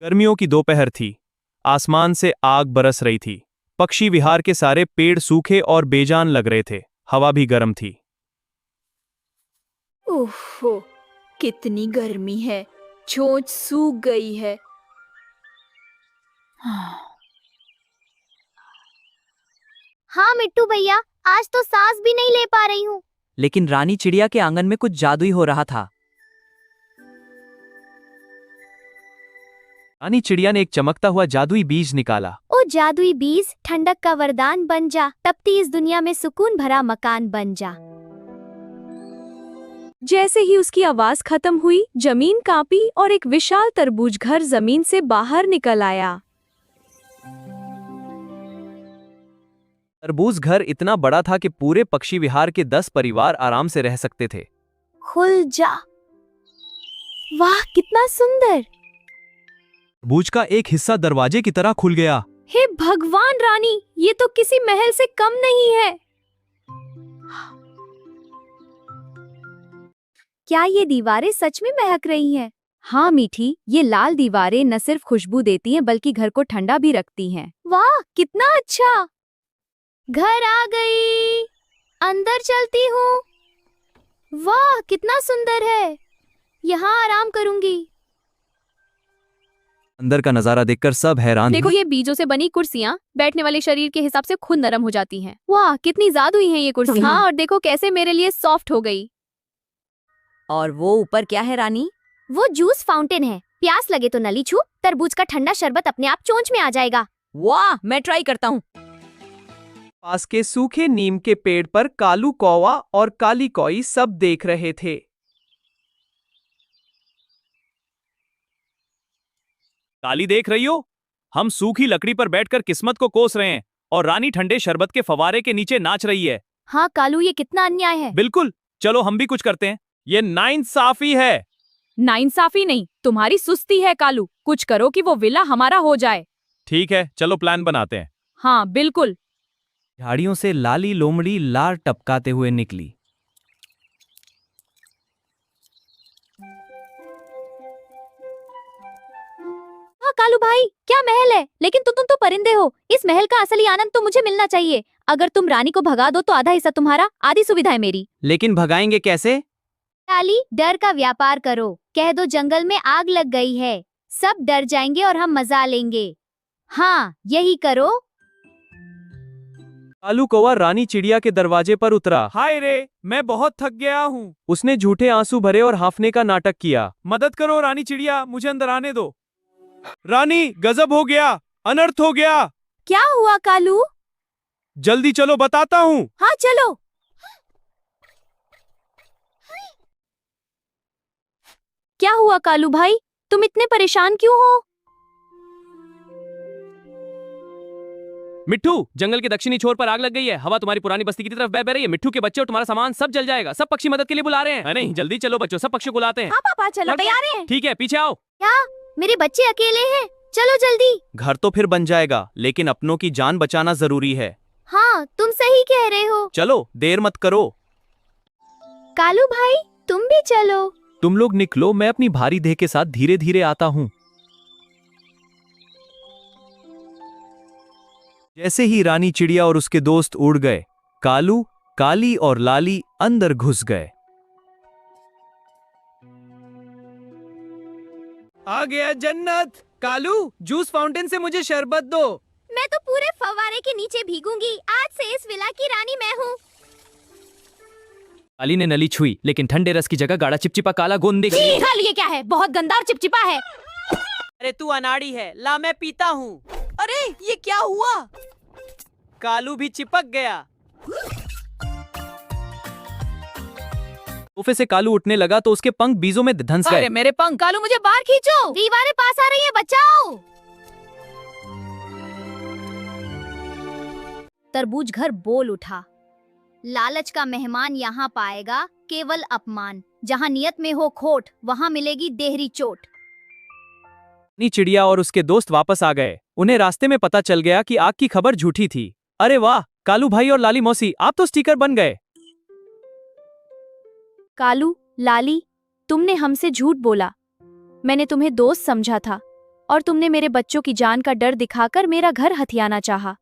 गर्मियों की दोपहर थी। आसमान से आग बरस रही थी। पक्षी विहार के सारे पेड़ सूखे और बेजान लग रहे थे। हवा भी गर्म थी। ओहो, कितनी गर्मी है। चोंच सूख गई है। हाँ मिट्टू भैया, आज तो सांस भी नहीं ले पा रही हूँ। लेकिन रानी चिड़िया के आंगन में कुछ जादुई हो रहा था। रानी चिड़िया ने एक चमकता हुआ जादुई बीज निकाला। ओ जादुई बीज, ठंडक का वरदान बन जा, तपती इस दुनिया में सुकून भरा मकान बन जा। जैसे ही उसकी आवाज खत्म हुई, जमीन कांपी और एक विशाल तरबूज घर जमीन से बाहर निकल आया। तरबूज घर इतना बड़ा था कि पूरे पक्षी विहार के 10 परिवार आराम से रह सकते थे। खुल जा। वाह, कितना सुंदर। तरबूज का एक हिस्सा दरवाजे की तरह खुल गया। हे भगवान रानी, ये तो किसी महल से कम नहीं है। क्या ये दीवारें सच में महक रही हैं? हाँ मीठी, ये लाल दीवारें न सिर्फ खुशबू देती हैं बल्कि घर को ठंडा भी रखती हैं। वाह, कितना अच्छा। घर आ गई, अंदर चलती हूँ। वाह, कितना सुंदर है। यहाँ आराम करूंगी। अंदर का नजारा देखकर सब हैरान देखो, थे। ये बीजों से बनी कुर्सियाँ बैठने वाले शरीर के हिसाब से खुद नरम हो जाती हैं। वाह, कितनी जादुई हैं ये कुर्सियाँ। हाँ, और देखो कैसे मेरे लिए सॉफ्ट हो गई। और वो ऊपर क्या है रानी? वो जूस फाउंटेन है। प्यास लगे तो नली छू, तरबूज का ठंडा शरबत अपने आप चोंच में आ जाएगा। वाह, मैं ट्राई करता हूँ। पास के सूखे नीम के पेड़ पर कालू कौवा और काली कौई सब देख रहे थे। काली, देख रही हो? हम सूखी लकड़ी पर बैठकर किस्मत को कोस रहे हैं और रानी ठंडे शरबत के फवारे के नीचे नाच रही है। हाँ कालू, ये कितना अन्याय है। बिल्कुल, चलो हम भी कुछ करते हैं। ये नाइंसाफी है। नाइंसाफी नहीं, तुम्हारी सुस्ती है कालू। कुछ करो कि वो विला हमारा हो जाए। ठीक है, चलो प्लान बनाते हैं। हाँ बिल्कुल। झाड़ियों से लाली लोमड़ी लार टपकाते हुए निकली। हाँ कालू भाई, क्या महल है, लेकिन तुम तो परिंदे हो। इस महल का असली आनंद तो मुझे मिलना चाहिए। अगर तुम रानी को भगा दो तो आधा हिस्सा तुम्हारा, आधी सुविधाएं मेरी। लेकिन भगाएंगे कैसे? काली, डर का व्यापार करो। कह दो जंगल में आग लग गई है, सब डर जाएंगे और हम मजा लेंगे। हाँ, यही करो। कालू कौवा रानी चिड़िया के दरवाजे पर उतरा। हाय रे, मैं बहुत थक गया हूँ। उसने झूठे आंसू भरे और हांफने का नाटक किया। मदद करो रानी चिड़िया, मुझे अंदर आने दो। रानी, गजब हो गया, अनर्थ हो गया। क्या हुआ कालू? जल्दी चलो, बताता हूँ। हाँ चलो। क्या हुआ कालू भाई, तुम इतने परेशान क्यों हो? मिट्टू, जंगल के दक्षिणी छोर पर आग लग गई है। हवा तुम्हारी पुरानी बस्ती की तरफ बह रही है। मिट्टू के बच्चे और तुम्हारा सामान सब जल जाएगा। सब पक्षी मदद के लिए बुला रहे हैं। नहीं, जल्दी चलो बच्चों, सब पक्षियों को बुलाते हैं। हाँ पापा, चलो तैयार हैं। ठीक है, पीछे आओ। क्या? मेरे बच्चे अकेले हैं, चलो जल्दी। घर तो फिर बन जाएगा, लेकिन अपनों की जान बचाना जरूरी है। हाँ, तुम सही कह रहे हो। चलो, देर मत करो। कालू भाई, तुम भी चलो। तुम लोग निकलो, मैं अपनी भारी देह के साथ धीरे धीरे आता हूँ। जैसे ही रानी चिड़िया और उसके दोस्त उड़ गए, कालू, काली और लाली अंदर घुस गए। आ गया जन्नत। कालू, जूस फाउंटेन से मुझे शरबत दो। मैं तो पूरे फव्वारे के नीचे भीगूंगी। आज से इस विला की रानी मैं हूँ। काली ने नली छुई, लेकिन ठंडे रस की जगह गाढ़ा चिपचिपा काला गोंद दिख गया। कालू, ये क्या है? बहुत गंदा और चिपचिपा है। अरे तू अनाड़ी है, ला मैं पीता हूँ। अरे ये क्या हुआ? कालू भी चिपक गया। सोफे से कालू उठने लगा तो उसके पंख बीजों में धंस गए। अरे मेरे पंख! कालू, मुझे बाहर खींचो, दीवारें पास आ रही है, बचाओ। तरबूज घर बोल उठा। लालच का मेहमान यहाँ पाएगा केवल अपमान। जहाँ नियत में हो खोट, वहाँ मिलेगी देहरी चोट। रानी चिड़िया और उसके दोस्त वापस आ गए। उन्हें रास्ते में पता चल गया कि आग की खबर झूठी थी। अरे वाह, कालू भाई और लाली मौसी, आप तो स्टिकर बन गए। कालू, लाली, तुमने हमसे झूठ बोला। मैंने तुम्हें दोस्त समझा था, और तुमने मेरे बच्चों की जान का डर दिखाकर मेरा घर हथियाना चाहा।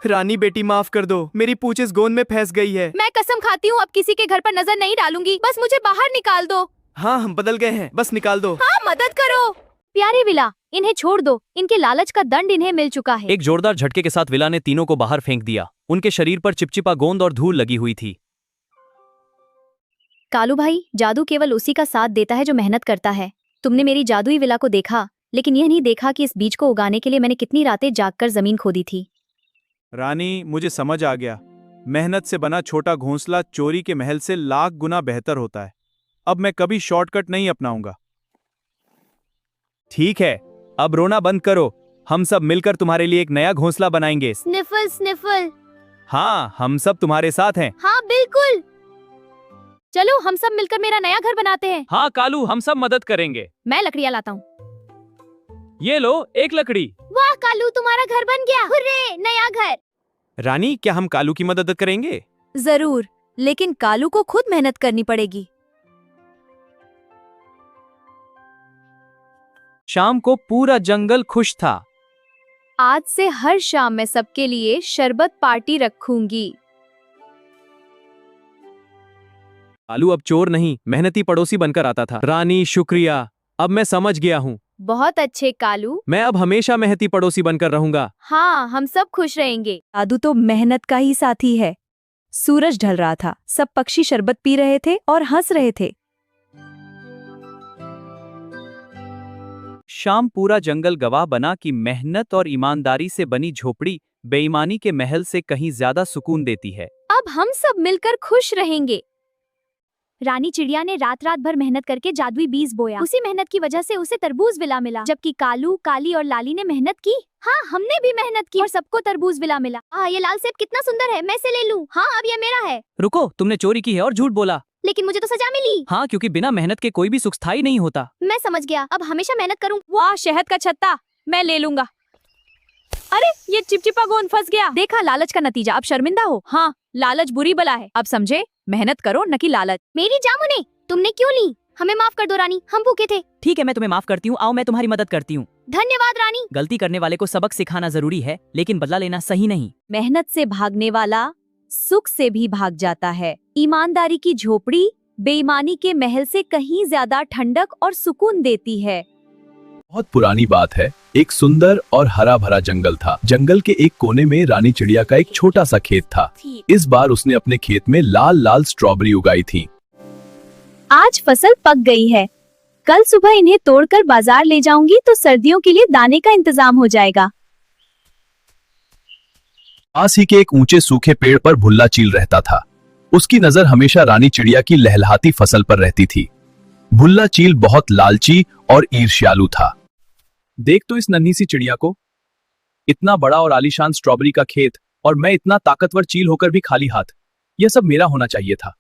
रानी बेटी माफ कर दो, मेरी पूंछ इस गोंद में फंस गई है। मैं कसम खाती हूँ अब किसी के घर पर नजर नहीं डालूंगी, बस मुझे बाहर निकाल दो। हाँ हम बदल गए हैं, बस निकाल दो। हाँ मदद करो। प्यारे विला, इन्हें छोड़ दो, इनके लालच का दंड इन्हें मिल चुका है। एक जोरदार झटके के साथ विला ने तीनों को बाहर फेंक दिया। उनके शरीर पर चिपचिपा गोंद और धूल लगी हुई थी। कालू भाई, जादू केवल उसी का साथ देता है जो मेहनत करता है। तुमने मेरी जादुई विला को देखा, लेकिन यह नहीं देखा कि इस बीज को उगाने के लिए मैंने कितनी रातें जागकर जमीन खोदी थी। रानी, मुझे समझ आ गया। मेहनत से बना छोटा घोंसला चोरी के महल से लाख गुना बेहतर होता है। अब मैं कभी शॉर्टकट नहीं अपनाऊंगा। ठीक है, अब रोना बंद करो। हम सब मिलकर तुम्हारे लिए एक नया घोंसला बनाएंगे। स्निफल स्निफल। हाँ, हम सब तुम्हारे साथ हैं। हाँ बिल्कुल। चलो हम सब मिलकर मेरा नया घर बनाते हैं। हाँ कालू, हम सब मदद करेंगे। मैं लकड़ियाँ लाता हूँ। ये लो एक लकड़ी। वाह कालू, तुम्हारा घर बन गया। हुर्रे, नया घर। रानी, क्या हम कालू की मदद करेंगे? जरूर, लेकिन कालू को खुद मेहनत करनी पड़ेगी। शाम को पूरा जंगल खुश था। आज से हर शाम मैं सबके लिए शरबत पार्टी रखूंगी। कालू अब चोर नहीं, मेहनती पड़ोसी बनकर आता था। रानी शुक्रिया, अब मैं समझ गया हूँ। बहुत अच्छे कालू। मैं अब हमेशा मेहनती पड़ोसी बनकर रहूंगा। हाँ, हम सब खुश रहेंगे। जादू तो मेहनत का ही साथी है। सूरज ढल रहा था, सब पक्षी शरबत पी रहे थे और हंस रहे थे। शाम पूरा जंगल गवाह बना कि मेहनत और ईमानदारी से बनी झोपड़ी बेईमानी के महल से कहीं ज्यादा सुकून देती है। अब हम सब मिलकर खुश रहेंगे। रानी चिड़िया ने रात रात भर मेहनत करके जादुई बीज बोया। उसी मेहनत की वजह से उसे तरबूज विला मिला, जबकि कालू, काली और लाली ने मेहनत की। हाँ, हमने भी मेहनत की और सबको तरबूज विला मिला। ये लाल सेब कितना सुंदर है, मैं इसे ले लूं। हाँ, अब ये मेरा है। रुको, तुमने चोरी की है और झूठ बोला। लेकिन मुझे तो सजा मिली। हाँ, क्योंकि बिना मेहनत के कोई भी सुख स्थायी नहीं होता। मैं समझ गया, अब हमेशा मेहनत करूँ। वाह, शहद का छत्ता मैं ले लूंगा। अरे, ये चिपचिपा गोंद फंस गया। देखा, लालच का नतीजा। अब शर्मिंदा हो। हाँ, लालच बुरी बला है। अब समझे, मेहनत करो न कि लालच। मेरी जामुने तुमने क्यों ली? हमें माफ कर दो रानी, हम भूखे थे। ठीक है, मैं तुम्हें माफ करती हूँ। आओ, मैं तुम्हारी मदद करती हूँ। धन्यवाद रानी। गलती करने वाले को सबक सिखाना जरूरी है, लेकिन बदला लेना सही नहीं। मेहनत से भागने वाला सुख से भी भाग जाता है। ईमानदारी की झोपड़ी बेईमानी के महल से कहीं ज्यादा ठंडक और सुकून देती है। बहुत पुरानी बात है। एक सुंदर और हरा भरा जंगल था। जंगल के एक कोने में रानी चिड़िया का एक छोटा सा खेत था। इस बार उसने अपने खेत में लाल लाल स्ट्रॉबेरी उगाई थी। आज फसल पक गई है। कल सुबह इन्हें तोड़कर बाजार ले जाऊंगी तो सर्दियों के लिए दाने का इंतजाम हो जाएगा। पास ही के एक ऊंचे सूखे पेड़ पर भुल्ला चील रहता था। उसकी नजर हमेशा रानी चिड़िया की लहलहाती फसल पर रहती थी। भुल्ला चील बहुत लालची और ईर्ष्यालु था। देख तो इस नन्ही सी चिड़िया को, इतना बड़ा और आलीशान स्ट्रॉबेरी का खेत, और मैं इतना ताकतवर चील होकर भी खाली हाथ। यह सब मेरा होना चाहिए था।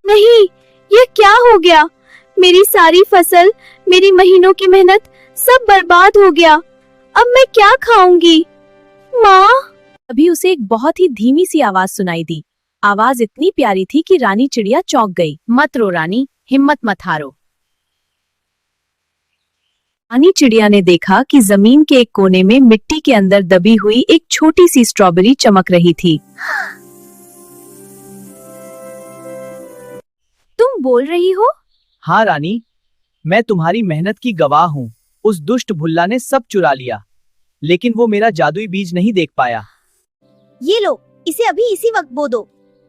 नहीं, ये क्या हो गया? मेरी सारी फसल, मेरी महीनों की मेहनत सब बर्बाद हो गया। अब मैं क्या खाऊंगी? माँ। अभी उसे एक बहुत ही धीमी सी आवाज सुनाई दी। आवाज इतनी प्यारी थी कि रानी चिड़िया चौंक गई। मत रो रानी, हिम्मत मत हारो। रानी चिड़िया ने देखा कि जमीन के एक कोने में मिट्टी के अंदर दबी हुई एक छोटी सी स्ट्रॉबेरी चमक रही थी। तुम बोल रही हो? हाँ रानी, मैं तुम्हारी मेहनत की गवाह हूँ। उस दुष्ट भुल्ला ने सब चुरा लिया, लेकिन वो मेरा जादुई बीज नहीं देख पाया। ये लो, इसे अभी इसी वक्त बो दो।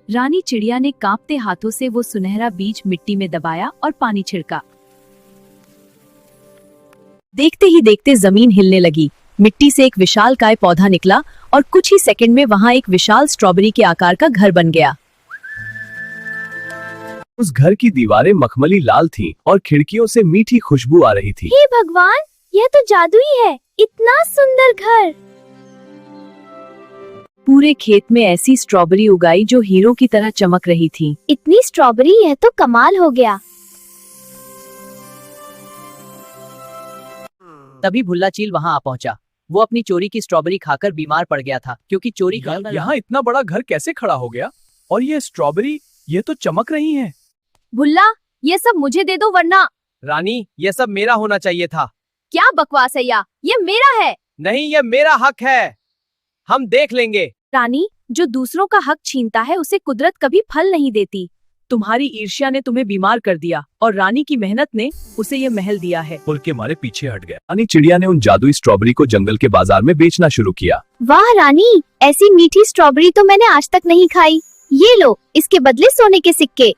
रानी चिड़िया ने कांपते हाथों से वो सुनहरा बीज मिट्टी में दबाया और पानी छिड़का। देखते ही देखते जमीन हिलने लगी। मिट्टी से एक विशालकाय पौधा निकला और कुछ ही सेकंड में वहां एक विशाल स्ट्रॉबेरी के आकार का घर बन गया। उस घर की दीवारें मखमली लाल थीं और खिड़कियों से मीठी खुशबू आ रही थी। हे भगवान, यह तो जादुई है। इतना सुंदर घर। पूरे खेत में ऐसी स्ट्रॉबेरी उगाई जो हीरो की तरह चमक रही थी। इतनी स्ट्रॉबेरी, यह तो कमाल हो गया। तभी भुल्ला चील वहाँ आ पहुँचा। वो अपनी चोरी की स्ट्रॉबेरी खाकर बीमार पड़ गया था, क्योंकि चोरी कर यहाँ इतना बड़ा घर कैसे खड़ा हो गया? और ये स्ट्रॉबेरी, ये तो चमक रही है। भुल्ला, ये सब मुझे दे दो वरना। रानी, ये सब मेरा होना चाहिए था। क्या बकवास है ये मेरा है। नहीं, ये मेरा हक है, हम देख लेंगे। रानी, जो दूसरों का हक छीनता है उसे कुदरत कभी फल नहीं देती। तुम्हारी ईर्ष्या ने तुम्हें बीमार कर दिया और रानी की मेहनत ने उसे ये महल दिया है। पुल के मारे पीछे हट गया। रानी चिड़िया ने उन जादुई स्ट्रॉबेरी को जंगल के बाजार में बेचना शुरू किया। वाह रानी, ऐसी मीठी स्ट्रॉबेरी तो मैंने आज तक नहीं खाई। ये लो, इसके बदले सोने के सिक्के।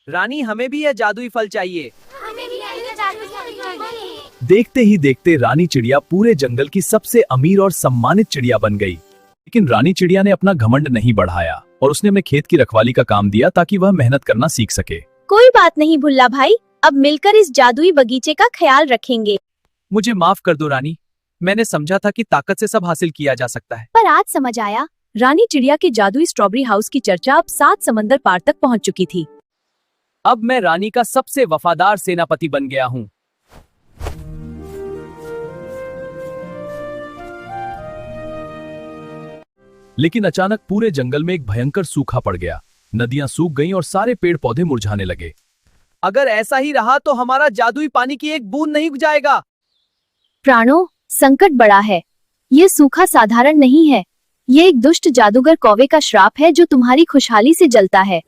रानी, हमें भी यह जादुई फल चाहिए। देखते ही देखते रानी चिड़िया पूरे जंगल की सबसे अमीर और सम्मानित चिड़िया बन गई। लेकिन रानी चिड़िया ने अपना घमंड नहीं बढ़ाया और उसने हमें खेत की रखवाली का काम दिया ताकि वह मेहनत करना सीख सके। कोई बात नहीं भुल्ला भाई, अब मिलकर इस जादुई बगीचे का ख्याल रखेंगे। मुझे माफ कर दो रानी, मैंने समझा था कि ताकत से सब हासिल किया जा सकता है। पर आज समझ आया। रानी चिड़िया के जादुई स्ट्रॉबेरी हाउस की चर्चा अब 7 समंदर पार तक पहुंच चुकी थी। अब मैं रानी का सबसे वफादार सेनापति बन गया हूँ। लेकिन अचानक पूरे जंगल में एक भयंकर सूखा पड़ गया। नदियां सूख गईं और सारे पेड़ पौधे मुरझाने लगे। अगर ऐसा ही रहा तो हमारा जादुई पानी की एक बूंद नहीं जाएगा। प्राणों, संकट बड़ा है। ये सूखा साधारण नहीं है, ये एक दुष्ट जादूगर कौवे का श्राप है जो तुम्हारी खुशहाली से जलता है।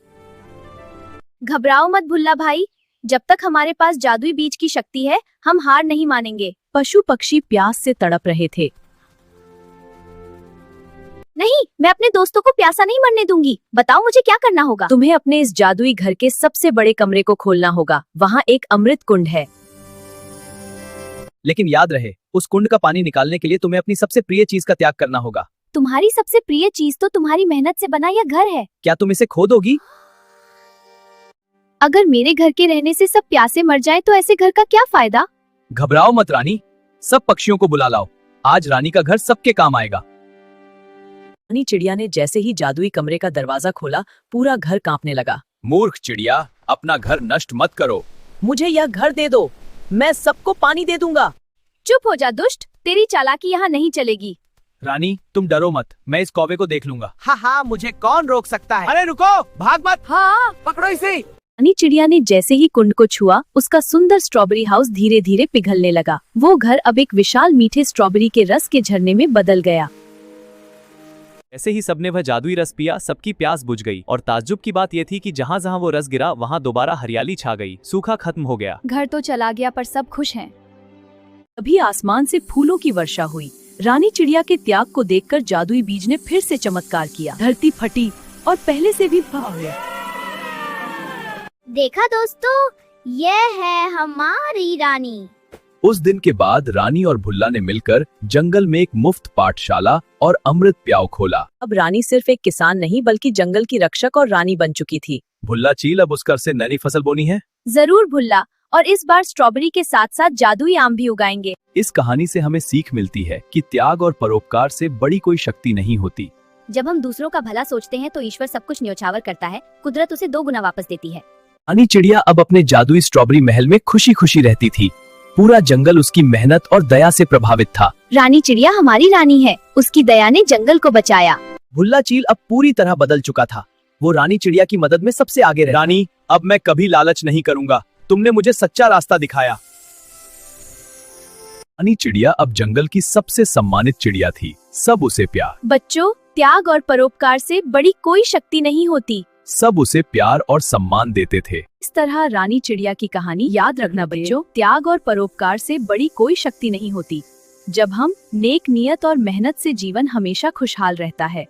घबराओ मत भुल्ला भाई, जब तक हमारे पास जादुई बीज की शक्ति है हम हार नहीं मानेंगे। पशु पक्षी प्यास से तड़प रहे थे। नहीं, मैं अपने दोस्तों को प्यासा नहीं मरने दूंगी। बताओ मुझे क्या करना होगा। तुम्हें अपने इस जादुई घर के सबसे बड़े कमरे को खोलना होगा। वहाँ एक अमृत कुंड है। लेकिन याद रहे, उस कुंड का पानी निकालने के लिए तुम्हें अपनी सबसे प्रिय चीज का त्याग करना होगा। तुम्हारी सबसे प्रिय चीज तो तुम्हारी मेहनत से बना यह घर है। क्या तुम इसे खो दोगी? अगर मेरे घर के रहने से सब प्यासे मर जाएं तो ऐसे घर का क्या फायदा। घबराओ मत रानी, सब पक्षियों को बुला लाओ। आज रानी का घर सबके काम आएगा। रानी चिड़िया ने जैसे ही जादुई कमरे का दरवाजा खोला, पूरा घर कांपने लगा। मूर्ख चिड़िया, अपना घर नष्ट मत करो। मुझे यह घर दे दो, मैं सबको पानी दे दूंगा। चुप हो जा दुष्ट, तेरी चालाकी यहाँ नहीं चलेगी। रानी, तुम डरो मत, मैं इस कौवे को देख लूंगा। हाँ, मुझे कौन रोक सकता है। अरे रुको, भाग मत। हाँ, पकड़ो इसे। रानी चिड़िया ने जैसे ही कुंड को छुआ, उसका सुंदर स्ट्रॉबेरी हाउस धीरे धीरे पिघलने लगा। वो घर अब एक विशाल मीठे स्ट्रॉबेरी के रस के झरने में बदल गया। ऐसे ही सबने वह जादुई रस पिया, सबकी प्यास बुझ गई। और ताज्जुब की बात यह थी कि जहाँ जहाँ वो रस गिरा वहाँ दोबारा हरियाली छा गई। सूखा खत्म हो गया। घर तो चला गया पर सब खुश हैं। तभी आसमान से फूलों की वर्षा हुई। रानी चिड़िया के त्याग को देखकर जादुई बीज ने फिर से चमत्कार किया। धरती फटी और पहले से भी भाव गया। देखा दोस्तों, यह है हमारी रानी। उस दिन के बाद रानी और भुल्ला ने मिलकर जंगल में एक मुफ्त पाठशाला और अमृत प्याऊ खोला। अब रानी सिर्फ एक किसान नहीं बल्कि जंगल की रक्षक और रानी बन चुकी थी। भुल्ला चील अब उस घर से नई फसल बोनी है। जरूर भुल्ला, और इस बार स्ट्रॉबेरी के साथ साथ जादुई आम भी उगाएंगे। इस कहानी से हमें सीख मिलती है कि त्याग और परोपकार से बड़ी कोई शक्ति नहीं होती। जब हम दूसरों का भला सोचते हैं तो ईश्वर सब कुछ न्योछावर करता है, कुदरत उसे 2 गुना वापस देती है। रानी चिड़िया अब अपने जादुई स्ट्रॉबेरी महल में खुशी खुशी रहती थी। पूरा जंगल उसकी मेहनत और दया से प्रभावित था। रानी चिड़िया हमारी रानी है, उसकी दया ने जंगल को बचाया। भुल्ला चील अब पूरी तरह बदल चुका था। वो रानी चिड़िया की मदद में सबसे आगे रहा। रानी, अब मैं कभी लालच नहीं करूंगा, तुमने मुझे सच्चा रास्ता दिखाया। रानी चिड़िया अब जंगल की सबसे सम्मानित चिड़िया थी। सब उसे प्यार बच्चों, त्याग और परोपकार से बड़ी कोई शक्ति नहीं होती। सब उसे प्यार और सम्मान देते थे। इस तरह रानी चिड़िया की कहानी याद रखना बच्चों, त्याग और परोपकार से बड़ी कोई शक्ति नहीं होती। जब हम नेक नियत और मेहनत से जीवन हमेशा खुशहाल रहता है।